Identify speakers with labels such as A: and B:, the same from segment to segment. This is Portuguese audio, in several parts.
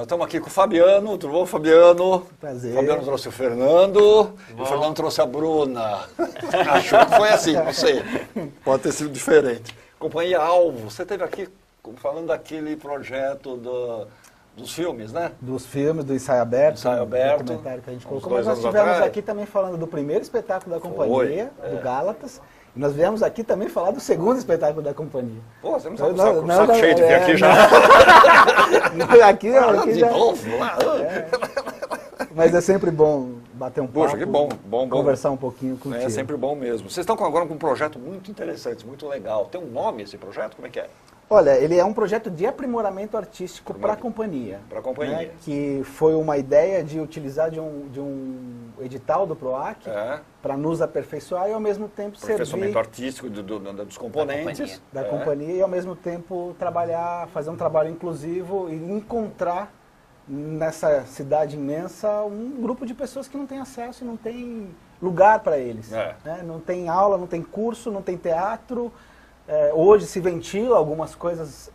A: estamos aqui com o Fabiano, tudo bom, Fabiano?
B: Prazer.
A: O Fabiano trouxe o Fernando e o Fernando trouxe a Bruna. Achou que foi assim, não sei. Pode ter sido diferente. Companhia Alvo, você esteve aqui falando daquele projeto dos filmes, né?
B: Dos filmes, do Ensaio Aberto.
A: Ensaio Aberto.
B: Documentário que a gente
A: Uns
B: colocou.
A: 2
B: Mas nós
A: anos
B: estivemos
A: atrás.
B: aqui também falando do primeiro espetáculo da companhia, do Gálatas. E nós viemos aqui também falar do segundo espetáculo da companhia.
A: Pô, você não sabe o saco cheio de vir aqui já.
B: Aqui
A: De
B: já.
A: novo, lá.
B: Mas é sempre bom bater um papo.
A: Poxa, que bom.
B: Conversar um pouquinho contigo.
A: É sempre bom mesmo. Vocês estão agora com um projeto muito interessante, muito legal. Tem um nome esse projeto? Como é que é?
B: Olha, ele é um projeto de aprimoramento artístico para a companhia.
A: Para a companhia.
B: Né, que foi uma ideia de utilizar de um edital do PROAC para nos aperfeiçoar e ao mesmo tempo
A: Aperfeiçoamento artístico dos componentes.
B: Da companhia e ao mesmo tempo fazer um trabalho inclusivo e encontrar nessa cidade imensa um grupo de pessoas que não tem acesso e não tem lugar para eles. Né? Não tem aula, não tem curso, não tem teatro. Hoje se ventila algumas coisas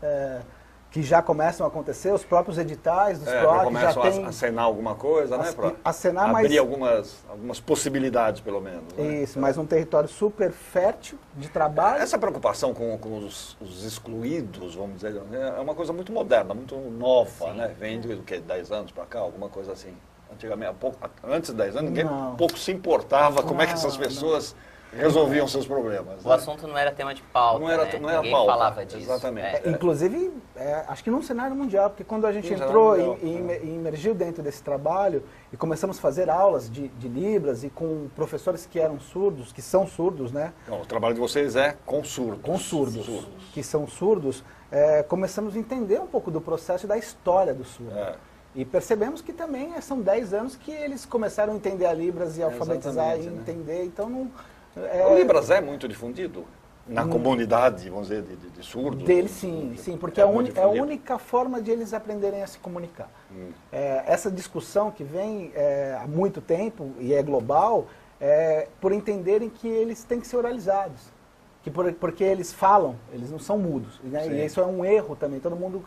B: que já começam a acontecer, os próprios editais dos PROAC já
A: começam a acenar alguma coisa, né? Para abrir algumas possibilidades, pelo menos. Né?
B: Isso, mas um território super fértil de trabalho.
A: Essa preocupação com os excluídos, vamos dizer, é uma coisa muito moderna, muito nova, né? Vem do que, 10 anos para cá, alguma coisa assim. Antigamente, antes de 10 anos, ninguém pouco se importava como é que essas pessoas resolviam seus problemas.
C: O assunto não era tema de pauta,
A: não era
C: Ninguém
A: pauta,
C: falava disso.
A: Exatamente.
B: Inclusive, acho que num cenário mundial, porque quando a gente entrou e emergiu dentro desse trabalho e começamos a fazer aulas de Libras e com professores que eram surdos, que são surdos, né?
A: Não, o trabalho de vocês é com surdos.
B: Com surdos. Que são surdos, começamos a entender um pouco do processo e da história do surdo. E percebemos que também são 10 anos que eles começaram a entender a Libras e alfabetizar e entender, então não...
A: O Libras é muito difundido na comunidade, vamos dizer, de surdos?
B: Deles sim, porque é a única forma de eles aprenderem a se comunicar. Essa discussão que vem há muito tempo e é global, por entenderem que eles têm que ser oralizados. Porque eles falam, eles não são mudos. Né? E isso é um erro também, todo mundo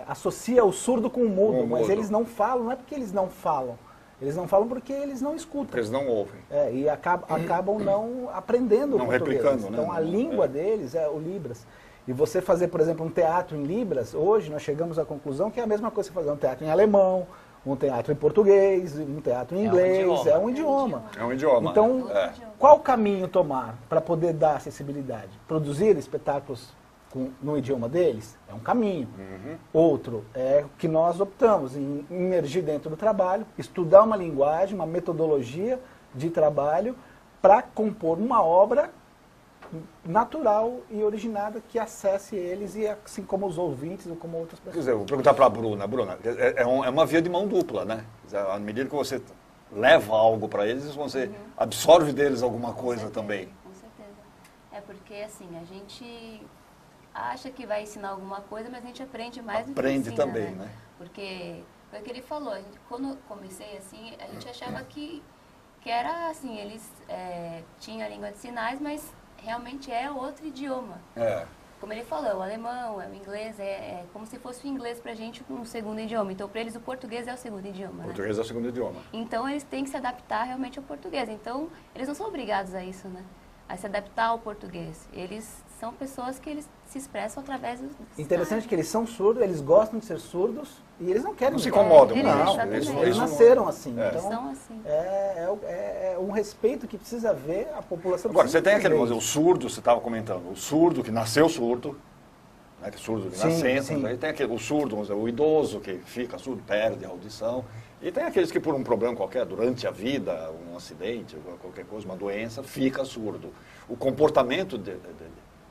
B: associa o surdo com o mudo, mas eles não falam, não é porque eles não falam. Eles não falam porque eles não escutam.
A: Porque eles não ouvem.
B: E acabam não aprendendo o português.
A: Replicando,
B: então, a língua deles é o Libras. E você fazer, por exemplo, um teatro em Libras, hoje nós chegamos à conclusão que é a mesma coisa que fazer um teatro em alemão, um teatro em português, um teatro em inglês. É um idioma.
A: É um idioma.
B: Então, qual caminho tomar para poder dar acessibilidade? Produzir espetáculos no idioma deles é um caminho. Outro é que nós optamos em imergir dentro do trabalho, estudar uma linguagem, uma metodologia de trabalho para compor uma obra natural e originada que acesse eles, e assim como os ouvintes ou como outras pessoas.
A: Quer dizer, eu vou perguntar para a Bruna. Bruna, é uma via de mão dupla, né? À medida que você leva algo para eles, você absorve deles alguma coisa também.
D: Com certeza. É porque, assim, a gente acha que vai ensinar alguma coisa, mas a gente aprende mais do que ensina,
A: também,
D: né? Porque foi o que ele falou, quando eu comecei assim, a gente achava que era assim, eles tinham a língua de sinais, mas realmente é outro idioma. Como ele falou, o alemão, o inglês, é como se fosse o inglês pra gente um segundo idioma. Então, para eles, o português é o segundo idioma.
A: O português é o segundo idioma.
D: Então, eles têm que se adaptar realmente ao português. Então, eles não são obrigados a isso, né? A se adaptar ao português. Eles são pessoas que eles se expressam através dos
B: Interessante que eles são surdos, eles gostam de ser surdos e eles não querem...
A: Não se incomodam.
B: Eles nasceram assim. Então,
D: são assim.
B: É um respeito que precisa haver a população.
A: Agora, você tem aquele, o surdo, você estava comentando, o surdo que nasceu surdo, né, que surdo de nascença, aí tem o surdo, o idoso que fica surdo, perde a audição, e tem aqueles que por um problema qualquer, durante a vida, um acidente, qualquer coisa, uma doença, fica surdo. O comportamento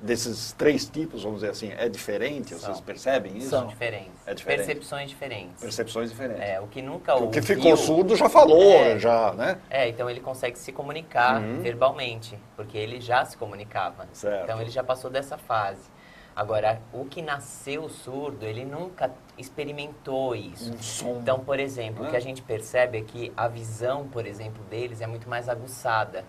A: desses 3 tipos, vamos dizer assim, é diferente? Vocês percebem isso?
C: São diferentes.
A: É diferente.
C: Percepções diferentes.
A: Percepções diferentes.
C: O que nunca ouviu...
A: O que ficou surdo já falou, né?
C: Então ele consegue se comunicar verbalmente, porque ele já se comunicava.
A: Certo.
C: Então ele já passou dessa fase. Agora, o que nasceu surdo, ele nunca experimentou isso.
A: Um som.
C: Então, por exemplo, o que a gente percebe é que a visão, por exemplo, deles é muito mais aguçada.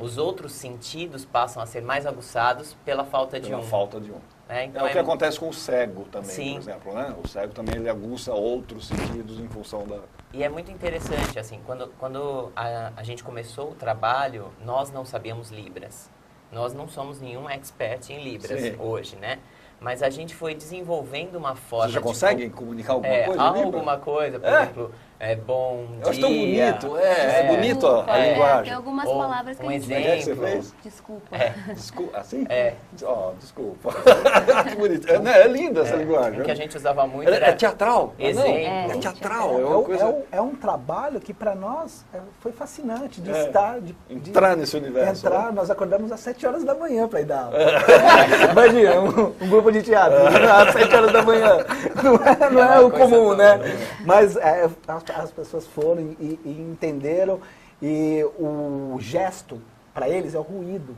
C: Os outros sentidos passam a ser mais aguçados pela falta de um.
A: Falta de um.
C: Né? Então,
A: é o que acontece com o cego também,
C: Sim.
A: por exemplo, né? O cego também ele aguça outros sentidos em função da...
C: E é muito interessante, assim, quando a gente começou o trabalho, nós não sabíamos Libras. Nós não somos nenhum expert em Libras hoje, né? Mas a gente foi desenvolvendo uma forma...
A: Você já consegue comunicar alguma coisa?
C: Alguma coisa, por exemplo, bom dia...
A: Eu acho tão bonito, é bonito a linguagem.
D: Tem algumas palavras que a gente...
C: exemplo.
D: Desculpa.
A: Desculpa, assim?
C: É.
A: Desculpa. Que bonito. É linda essa linguagem.
C: O que a gente usava muito
A: É teatral.
C: Exemplo.
A: É teatral. É uma coisa...
B: É um trabalho que para nós foi fascinante de estar... De
A: entrar nesse universo.
B: Nós acordamos às 7 horas da manhã para ir dar aula. Imagina, um grupo de teatro às 7 horas da manhã. Não é o comum, né? Mas as pessoas foram e entenderam, e o gesto, para eles, é o ruído.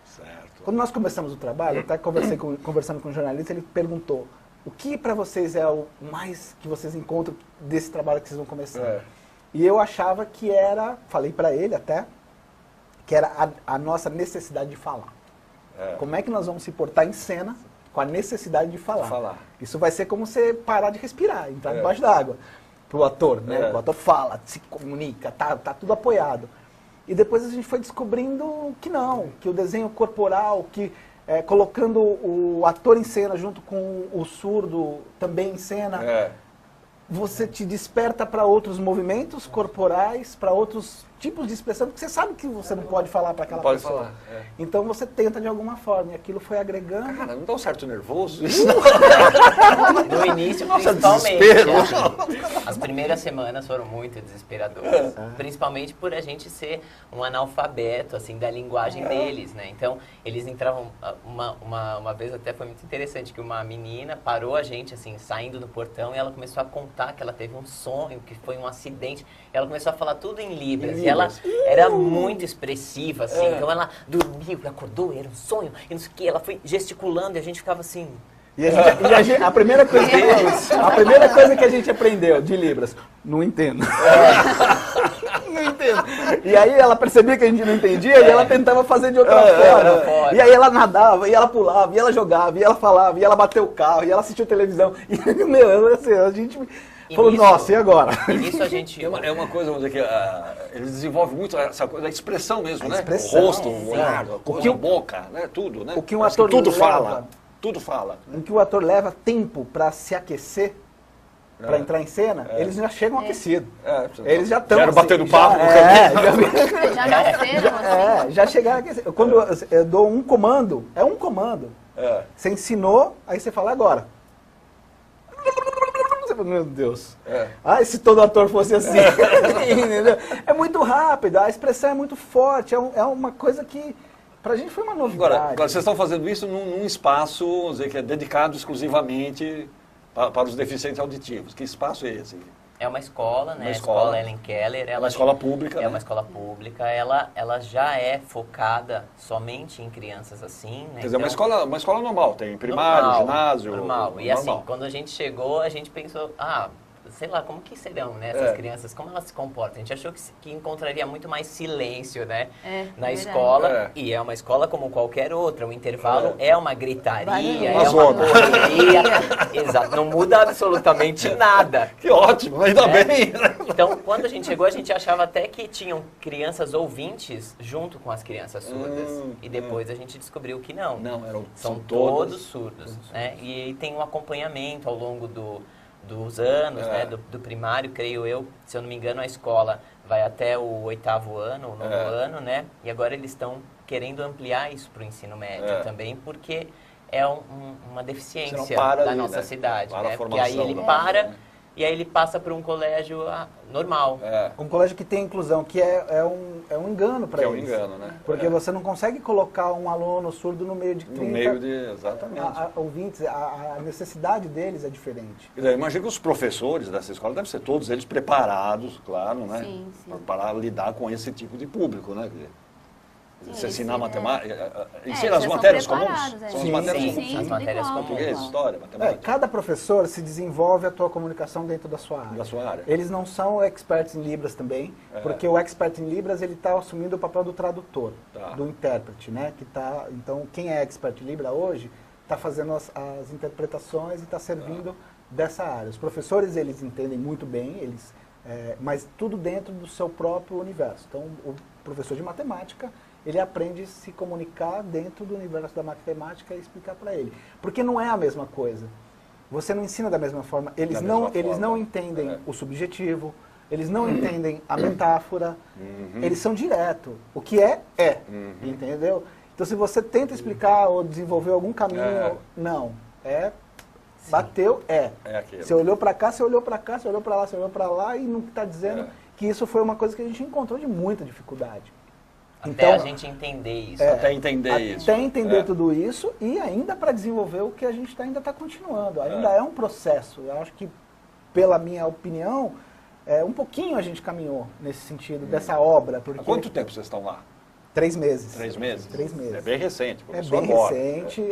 A: Certo.
B: Quando nós começamos o trabalho, eu até conversando com um jornalista, ele perguntou, o que para vocês é o mais que vocês encontram desse trabalho que vocês vão começar? E eu achava que era, falei para ele até, que era a nossa necessidade de falar. Como é que nós vamos se portar em cena com a necessidade de falar? Isso vai ser como você parar de respirar, entrar debaixo d'água. Pro ator, né? O ator fala, se comunica, tá tudo apoiado. E depois a gente foi descobrindo que não, que o desenho corporal, que colocando o ator em cena junto com o surdo também em cena, você te desperta para outros movimentos corporais, para outros tipos de expressão, porque você sabe que você não pode falar para aquela pessoa.
A: Falar,
B: Então você tenta de alguma forma, e aquilo foi agregando.
A: Cara, não dá um certo nervoso?
C: No início,
A: Nossa,
C: principalmente.
A: desespero.
C: As primeiras semanas foram muito desesperadoras. Principalmente por a gente ser um analfabeto, assim, da linguagem deles, né? Então, eles entravam... Uma vez até foi muito interessante, que uma menina parou a gente, assim, saindo no portão, e ela começou a contar que ela teve um sonho, que foi um acidente. Ela começou a falar tudo em Libras. E ela era muito expressiva, assim. Então, ela dormiu, acordou, era um sonho, e não sei o que. Ela foi gesticulando, e a gente ficava assim...
B: A primeira coisa que a gente aprendeu de Libras, não entendo. Não entendo. E aí ela percebia que a gente não entendia e ela tentava fazer de outra forma. E aí ela nadava, e ela pulava, e ela jogava, e ela falava, e ela bateu o carro, e ela assistiu televisão. E, assim, a gente falou, nossa, e agora?
C: E nisso a gente...
A: É uma coisa, vamos dizer, que eles desenvolvem muito essa coisa da expressão mesmo, né?
B: Expressão,
A: o rosto, o olhar, a boca, né? Tudo, né?
B: O que um ator
A: tudo
B: leva,
A: fala. Tudo fala.
B: Em que o ator leva tempo para se aquecer, para entrar em cena, eles já chegam aquecidos. Eles já estão...
A: Já batendo papo.
D: Já nasceram assim.
B: Já chegaram aquecidos. Quando eu dou um comando, é um comando. Você ensinou, aí você fala agora. Você fala, meu Deus. Se todo ator fosse assim. Entendeu? É muito rápido, a expressão é muito forte, é uma coisa que... Pra gente foi uma novidade.
A: Agora, vocês estão fazendo isso num espaço, vamos dizer, que é dedicado exclusivamente para os deficientes auditivos. Que espaço é esse?
C: É uma escola, né?
A: Uma
C: a
A: escola.
C: escola Ellen Keller.
A: Uma escola pública.
C: É uma escola pública. Ela já é focada somente em crianças assim, né?
A: Quer dizer, uma escola normal, tem primário, ginásio...
C: Normal. E assim, quando a gente chegou, a gente pensou, sei lá, como que serão, né, essas crianças, como elas se comportam? A gente achou que encontraria muito mais silêncio, né, na escola, e é uma escola como qualquer outra, o intervalo é uma gritaria, é uma correria, exato, não muda absolutamente nada.
A: Que ótimo, ainda bem!
C: Então, quando a gente chegou, a gente achava até que tinham crianças ouvintes junto com as crianças surdas, e depois a gente descobriu que não.
A: Não,
C: são todos surdos, né, e tem um acompanhamento ao longo dos anos, né, do primário, creio eu, se eu não me engano, a escola vai até o 8º ano, o 9º ano, né, e agora eles estão querendo ampliar isso para o ensino médio também, porque é uma deficiência da nossa cidade, né, porque aí ele para e aí ele passa para um colégio normal.
B: Um colégio que tem inclusão, que é um engano para eles.
A: É um engano, né?
B: Porque você não consegue colocar um aluno surdo no meio de 30...
A: No meio de... Exatamente.
B: Ouvintes, a necessidade deles é diferente.
A: Imagina que os professores dessa escola devem ser todos eles preparados, claro, né?
D: Sim.
A: Para lidar com esse tipo de público, né? Você ensinar matemática,
D: ensina
A: as matérias comuns?
C: São
A: as matérias
C: sim,
A: comuns.
C: as matérias
D: igual.
A: Português, história, matemática.
B: Cada professor se desenvolve a tua comunicação dentro da sua área.
A: Da sua área.
B: Eles não são experts em Libras também, porque o expert em Libras ele está assumindo o papel do tradutor, do intérprete, né? Então, quem é expert em Libra hoje está fazendo as interpretações e está servindo dessa área. Os professores, eles entendem muito bem, mas tudo dentro do seu próprio universo. Então, o professor de matemática, ele aprende a se comunicar dentro do universo da matemática e explicar para ele. Porque não é a mesma coisa. Você não ensina da mesma forma. Eles não entendem o subjetivo, eles não entendem a metáfora, eles são direto. O que é, entendeu? Então, se você tenta explicar ou desenvolver algum caminho, não. Bateu,
A: aquilo.
B: Você olhou para cá, você olhou para cá, você olhou para lá, você olhou para lá e não está dizendo que isso foi uma coisa que a gente encontrou de muita dificuldade.
C: Até a gente entender isso.
A: Até entender
B: tudo isso e ainda para desenvolver o que a gente ainda está continuando. Ainda é um processo. Eu acho que, pela minha opinião, um pouquinho a gente caminhou nesse sentido, dessa obra. Porque
A: há quanto tempo vocês estão lá?
B: 3 meses.
A: 3 meses?
B: 3 meses.
A: É bem recente.
B: É bem recente.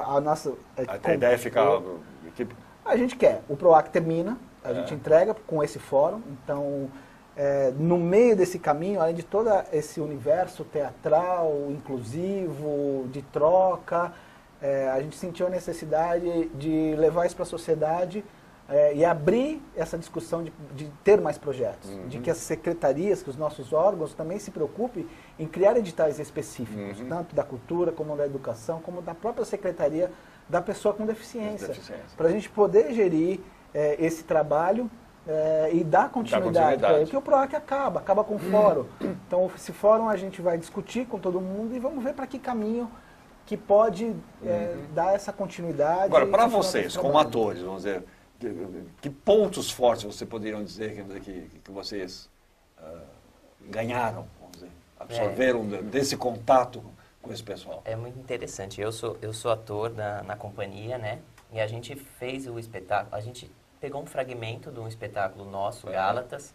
B: A nossa...
A: A ideia é ficar...
B: A gente quer. O PROAC termina, a gente entrega com esse fórum. Então, no meio desse caminho, além de todo esse universo teatral, inclusivo, de troca, a gente sentiu a necessidade de levar isso para a sociedade e abrir essa discussão de ter mais projetos, de que as secretarias, que os nossos órgãos também se preocupem em criar editais específicos, tanto da cultura, como da educação, como da própria secretaria da pessoa com deficiência, para a gente poder gerir esse trabalho e dar continuidade, porque o PROAC acaba com o fórum. Então, esse fórum a gente vai discutir com todo mundo e vamos ver para que caminho que pode dar essa continuidade.
A: Agora, para vocês, como atores, vamos dizer, que pontos fortes você poderiam dizer que vocês ganharam, vamos dizer, absorveram desse contato com esse pessoal?
C: É muito interessante. Eu sou ator na companhia, né? E a gente fez o espetáculo, a gente pegou um fragmento de um espetáculo nosso, Gálatas,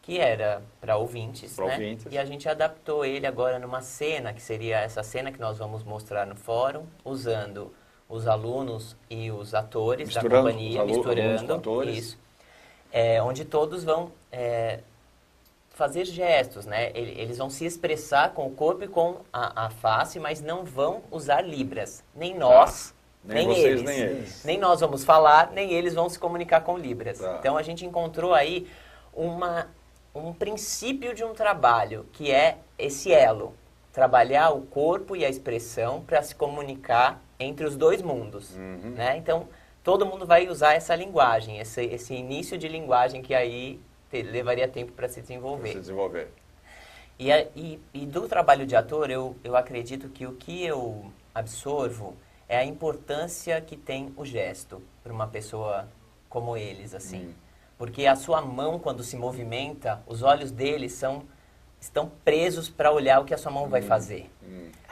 C: que era para ouvintes, né? E a gente adaptou ele agora numa cena, que seria essa cena que nós vamos mostrar no fórum, usando os alunos e os atores da companhia, misturando isso, onde todos vão fazer gestos, né? Eles vão se expressar com o corpo e com a face, mas não vão usar libras, nem nós, nem
A: vocês,
C: eles.
A: Nem eles.
C: Nem nós vamos falar, nem eles vão se comunicar com libras. Então a gente encontrou aí um princípio de um trabalho, que é esse elo, trabalhar o corpo e a expressão para se comunicar entre os dois mundos, né? Então, todo mundo vai usar essa linguagem, esse início de linguagem que aí levaria tempo para se desenvolver. E do trabalho de ator, eu acredito que o que eu absorvo é a importância que tem o gesto para uma pessoa como eles, assim. Porque a sua mão, quando se movimenta, os olhos deles estão presos para olhar o que a sua mão vai fazer.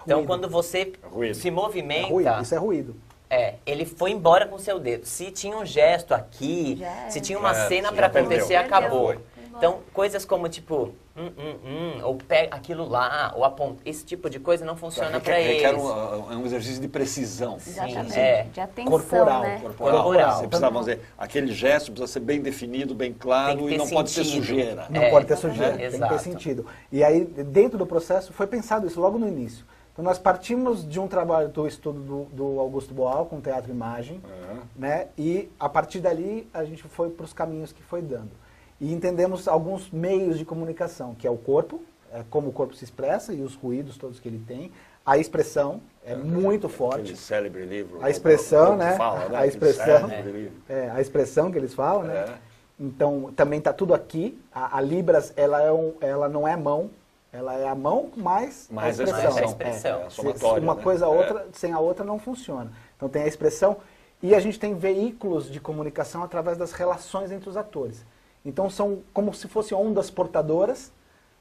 C: Então, quando você se movimenta...
B: Isso é ruído.
C: Ele foi embora com o seu dedo. Se tinha um gesto aqui, se tinha uma cena para acontecer, acabou. Então, coisas como, tipo, ou pega aquilo lá, ou aponta, esse tipo de coisa não funciona para eles.
A: Requer um exercício de precisão.
D: Exatamente. De atenção,
B: corporal,
D: né?
A: Corporal. Você precisa, vamos dizer, aquele gesto precisa ser bem definido, bem claro e não pode ter sujeira.
B: Não pode ter sujeira, tem que ter
C: Exato.
B: sentido. E aí, dentro do processo, foi pensado isso logo no início. Então, nós partimos de um trabalho do estudo do Augusto Boal, com teatro e imagem, né? E, a partir dali, a gente foi para os caminhos que foi dando. E entendemos alguns meios de comunicação, que é o corpo, como o corpo se expressa e os ruídos todos que ele tem. A expressão é muito forte.
A: Aquele célebre livro.
B: A expressão, né?
A: Fala, né?
B: A expressão,
A: A
B: a expressão que eles falam, né? Então, também está tudo aqui. A Libras, ela não é mão. Ela é a mão mais a expressão. Uma coisa outra, sem a outra não funciona. Então tem a expressão e a gente tem veículos de comunicação através das relações entre os atores. Então são como se fossem ondas portadoras,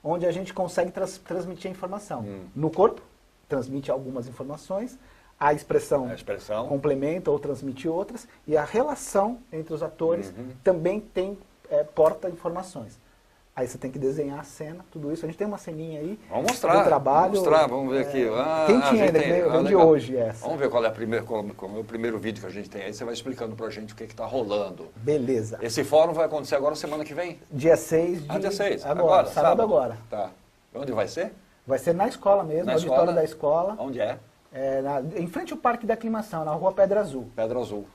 B: onde a gente consegue transmitir a informação. No corpo, transmite algumas informações, a expressão complementa ou transmite outras, e a relação entre os atores também porta informações. Aí você tem que desenhar a cena, tudo isso. A gente tem uma ceninha aí.
A: Vamos mostrar.
B: Do trabalho.
A: Vamos mostrar, vamos ver aqui.
B: Quentinha ainda, vem de hoje essa.
A: Vamos ver qual é o primeiro vídeo que a gente tem aí. Você vai explicando pra gente o que está rolando.
B: Beleza.
A: Esse fórum vai acontecer agora semana que vem?
B: Dia 6 de...
A: dia 6.
B: Agora, sábado agora.
A: Tá. Onde vai ser?
B: Vai ser na escola mesmo, no auditório da escola.
A: Onde é?
B: em frente ao Parque da Aclimação, na Rua Pedra Azul.
A: Pedra Azul.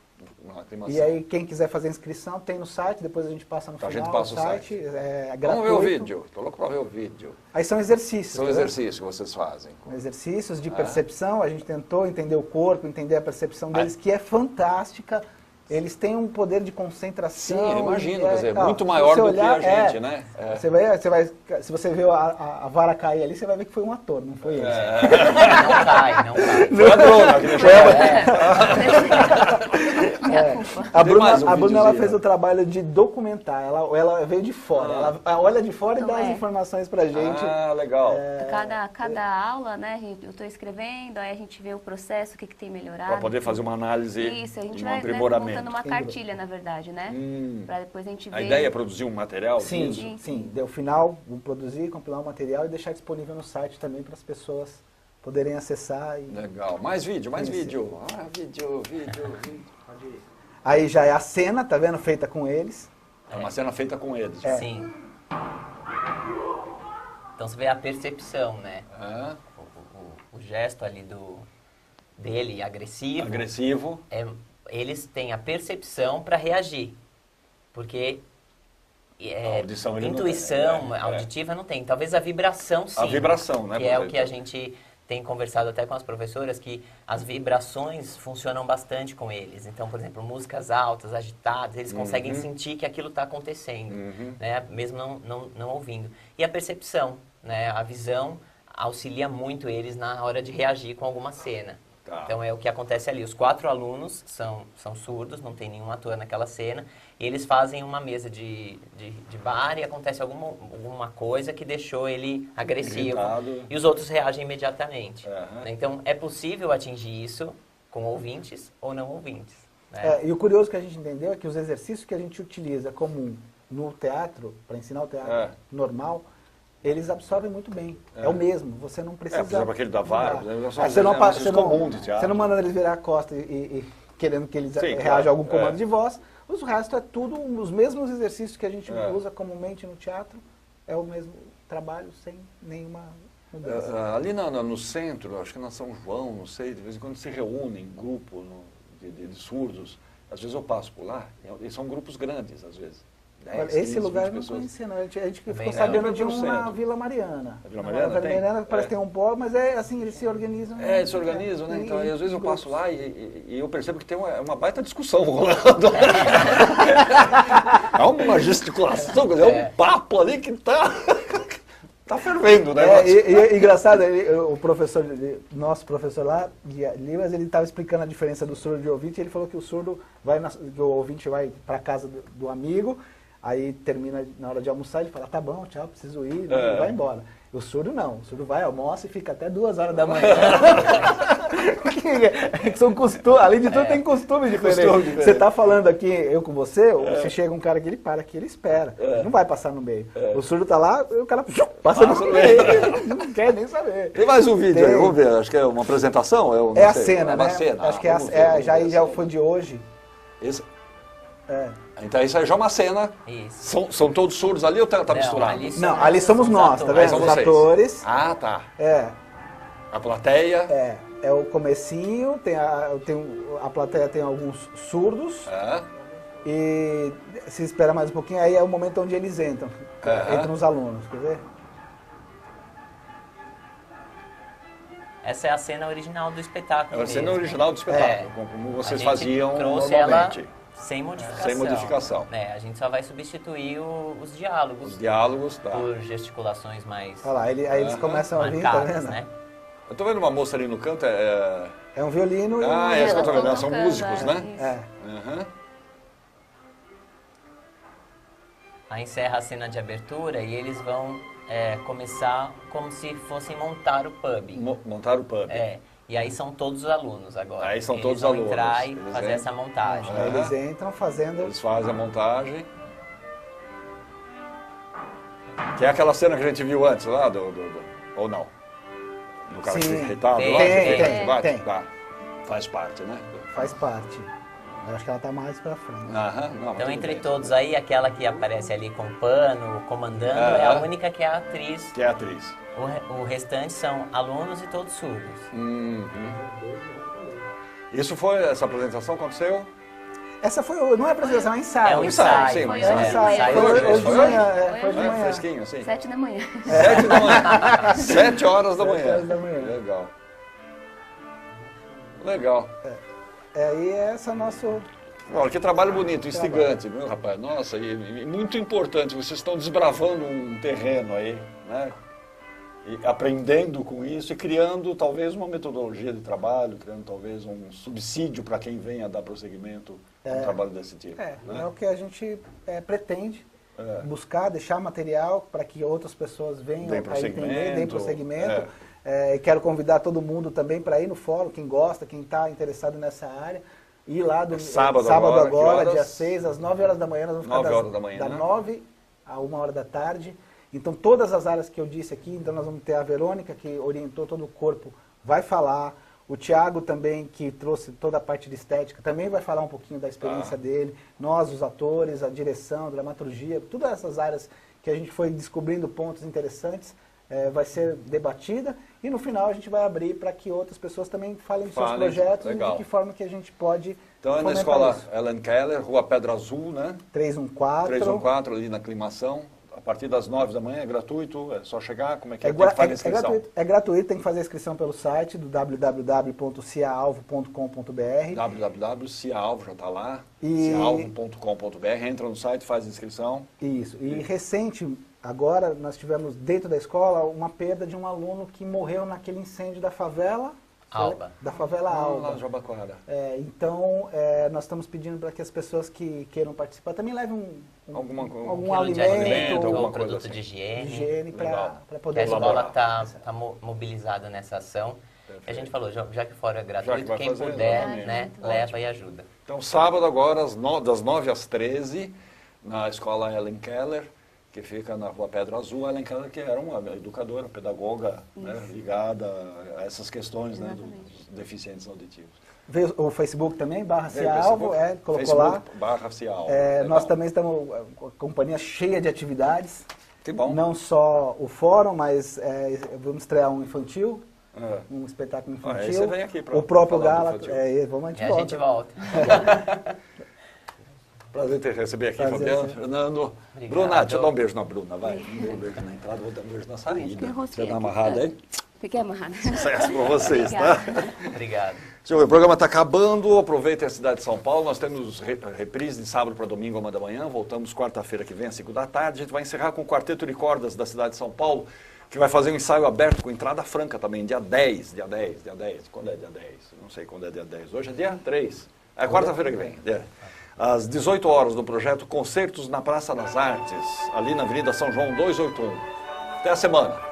A: Na Aclimação.
B: E aí, quem quiser fazer inscrição, tem no site, depois a gente passa no final.
A: A gente passa
B: o site. É
A: Vamos
B: gratuito.
A: ver o vídeo. Tô louco para ver o vídeo.
B: Aí são exercícios.
A: São exercícios que vocês fazem.
B: Exercícios de percepção, a gente tentou entender o corpo, entender a percepção deles, que é fantástica. Eles têm um poder de concentração.
A: Sim, imagino, quer dizer, muito maior do que a gente, né?
B: Se você vê a vara cair ali, você vai ver que foi um ator, não foi ele.
C: Não cai.
A: Foi a drona que deixou
B: A Bruna ela fez o trabalho de documentar, ela veio de fora, ela olha de fora e dá as informações pra gente.
A: Ah, legal.
D: Cada aula, né, eu estou escrevendo, aí a gente vê o processo, o que tem melhorado.
A: Para poder fazer uma análise
D: Isso, a gente
A: e um
D: vai
A: aprimoramento.
D: montando uma cartilha, na verdade, né? Para depois a gente ver.
A: A ideia é produzir um material?
B: Sim. Deu final, vamos produzir, compilar um material e deixar disponível no site também para as pessoas poderem acessar.
A: Legal. Mais vídeo. Vídeo.
B: Aí já é a cena, tá vendo? Feita com eles.
A: É uma cena feita com eles.
C: Sim. Então você vê a percepção, né? O gesto ali dele agressivo. Eles têm a percepção para reagir. Porque
A: a audição
C: intuição auditiva não tem. Talvez a vibração sim.
A: A vibração, né?
C: Que é o que a gente tem conversado até com as professoras, que as vibrações funcionam bastante com eles. Então, por exemplo, músicas altas, agitadas, eles conseguem sentir que aquilo está acontecendo, né? Mesmo não ouvindo. E a percepção, né? A visão auxilia muito eles na hora de reagir com alguma cena. Tá. Então é o que acontece ali. Os 4 alunos são surdos, não tem nenhum ator naquela cena. E eles fazem uma mesa de bar e acontece alguma coisa que deixou ele agressivo.
A: Gritado.
C: E os outros reagem imediatamente. Então é possível atingir isso com ouvintes ou não ouvintes. Né?
B: E o curioso que a gente entendeu é que os exercícios que a gente utiliza comum no teatro, para ensinar o teatro normal, eles absorvem muito bem. É o mesmo. Você não precisa...
A: por exemplo, aquele da vara.
B: Você não manda eles virar a costa e querendo que eles reajam a algum comando de voz. O resto é tudo os mesmos exercícios que a gente usa comumente no teatro. É o mesmo trabalho sem nenhuma mudança.
A: Ali no centro, acho que na São João, não sei, de vez em quando se reúnem grupo de surdos. Às vezes eu passo por lá, e são grupos grandes, às vezes. 10,
B: esse
A: 15,
B: lugar eu não conhecia, não. A gente ficou sabendo de uma Vila Mariana.
A: A Vila Mariana
B: Vila Mariana parece que tem um pó, mas é assim, eles se organizam.
A: Eles se organizam, né? Então, às vezes eu passo lá e eu percebo que tem uma baita discussão rolando. É uma gesticulação, é um papo ali que tá fervendo, né?
B: Engraçado, o professor, nosso professor lá, Libas, ele estava explicando a diferença do surdo e do ouvinte, e ele falou que o surdo o ouvinte vai para casa do amigo, aí termina na hora de almoçar, ele fala, tá bom, tchau, preciso ir, e vai embora. O surdo não, o surdo vai, almoça e fica até 2 horas da manhã. São costumes, além de tudo tem costume diferente. Você está falando aqui, eu com você, ou se chega um cara que ele para aqui, ele espera. Ele não vai passar no meio. O surdo está lá, o cara passa no meio. Não quer nem saber.
A: Tem mais um vídeo aí, vamos ver. Acho que é uma apresentação.
B: A cena, né? Acho que já foi de hoje.
A: Esse? Então isso aí já é uma cena.
C: Isso.
A: São todos surdos ali ou tá misturado?
B: Ali somos nós, tá vendo? Os atores.
A: Ah, tá. A plateia.
B: É o comecinho, a plateia tem alguns surdos. E se espera mais um pouquinho, aí é o momento onde eles entram. Entram os alunos, quer ver?
C: Essa é a cena original do espetáculo.
A: É a cena original do espetáculo, como vocês faziam
C: trouxe
A: normalmente.
C: Ela sem modificação.
A: Sem modificação.
C: A gente só vai substituir os diálogos.
A: Os diálogos, tá.
C: Por gesticulações mais
B: olha lá, aí eles começam a vir, tá vendo?
C: Né?
A: Eu tô vendo uma moça ali no canto,
B: é um violino
A: e é isso que eu tô vendo, são músicos, né?
C: Aí encerra a cena de abertura e eles vão começar como se fossem montar o pub.
A: Montar o pub.
C: E aí são todos os alunos agora.
A: Aí são
C: eles
A: todos os
C: vão
A: alunos.
C: Entrar e fazer essa montagem.
B: Eles entram fazendo...
A: Eles fazem a montagem. Que é aquela cena que a gente viu antes lá, ou não? Do cara que fica irritado lá?
B: Tem.
A: Tá. Faz parte, né?
B: Faz parte. Eu acho que ela está mais para frente.
A: Não,
C: então, entre todos aí, aquela que aparece ali com pano, comandando, é a única que é a atriz.
A: Que é a atriz.
C: O restante são alunos e todos surdos.
A: Essa apresentação aconteceu?
B: Essa não é apresentação, é ensaio.
C: É um ensaio.
A: Sim,
D: Foi
A: ensaio.
C: ensaio.
B: Foi de manhã.
A: Fresquinho, assim?
D: 7 da manhã.
A: 7 da manhã. 7 horas da manhã.
B: 7 horas da manhã.
A: Legal. Legal.
B: Aí essa é nosso...
A: Olha, que trabalho bonito, instigante, viu, rapaz? Nossa, e muito importante. Vocês estão desbravando um terreno aí, né? E aprendendo com isso e criando talvez uma metodologia de trabalho, criando talvez um subsídio para quem venha dar prosseguimento a um trabalho desse tipo.
B: É
A: né?
B: o que a gente pretende, buscar, deixar material para que outras pessoas venham a entender, deem prosseguimento. E quero convidar todo mundo também para ir no fórum, quem gosta, quem está interessado nessa área. Ir lá do
A: sábado
B: agora dia 6, às 9 horas da manhã, nós vamos ficar
A: 9 horas da manhã,
B: da
A: né?
B: 9 a 1 hora da tarde. Então, todas as áreas que eu disse aqui, então nós vamos ter a Verônica, que orientou todo o corpo, vai falar. O Thiago também, que trouxe toda a parte de estética, também vai falar um pouquinho da experiência dele. Nós, os atores, a direção, a dramaturgia, todas essas áreas que a gente foi descobrindo pontos interessantes, vai ser debatida. E no final a gente vai abrir para que outras pessoas também falem dos seus projetos e de que forma que a gente pode
A: Então é na escola Ellen Keller, Rua Pedra Azul, né?
B: 314.
A: 314, ali na aclimação. A partir das 9 da manhã é gratuito, é só chegar, como é que tem que fazer a inscrição?
B: É gratuito, tem que fazer a inscrição pelo site do www.ciaalvo.com.br.
A: www.ciaalvo, já está lá, ciaalvo.com.br, entra no site, faz a inscrição.
B: Isso, e recente, agora nós tivemos dentro da escola uma perda de um aluno que morreu naquele incêndio da favela
C: Alba.
B: Da favela Alba.
A: Lá no Jabaquara.
B: Então, nós estamos pedindo para que as pessoas que queiram participar também levem algum alimento,
C: algum
A: coisa
C: produto
A: assim.
C: de higiene
B: para
C: que
B: poder
C: a escola
A: elaborar.
C: está mobilizada nessa ação. A gente falou, já que fora é
A: Já
C: gratuito,
A: que vai
C: quem
A: fazer,
C: puder,
A: exatamente.
C: né, leva e ajuda.
A: Então, sábado agora, das 9 às 13, na escola Ellen Keller, que fica na Rua Pedra Azul. A Ellen Keller, que era uma educadora, pedagoga, né, ligada a essas questões, né, dos deficientes auditivos.
B: Veio o Facebook também, /Ciaalvo, colocou
A: Facebook,
B: lá.
A: /Ciaalvo.
B: Nós também estamos com a companhia cheia de atividades.
A: Que bom.
B: Não só o fórum, mas vamos estrear um infantil, um espetáculo infantil.
A: Aí você vem aqui pra
B: o próprio
A: falar
B: Gala,
A: do infantil.
C: A gente volta.
A: Prazer te receber aqui,
B: Prazer,
A: Fabiano,
B: sim.
A: Fernando.
C: Obrigado.
A: Bruna, deixa eu dar um beijo na Bruna, vai. Dê um beijo na entrada, vou dar um beijo na saída. Você tá amarrada aí?
D: Fiquei amarrada.
A: Sucesso pra vocês, tá?
C: Obrigado.
A: Deixa eu ver, o programa está acabando, aproveitem a cidade de São Paulo, nós temos reprise de sábado para domingo, 1 da manhã, voltamos quarta-feira que vem, às 5 da tarde, a gente vai encerrar com o Quarteto de Cordas da cidade de São Paulo, que vai fazer um ensaio aberto com entrada franca também, dia 10, quando é dia 10? Não sei quando é dia 10, hoje é dia 3, é quarta-feira que vem, às 18 horas do projeto Concertos na Praça das Artes, ali na Avenida São João 281. Até a semana.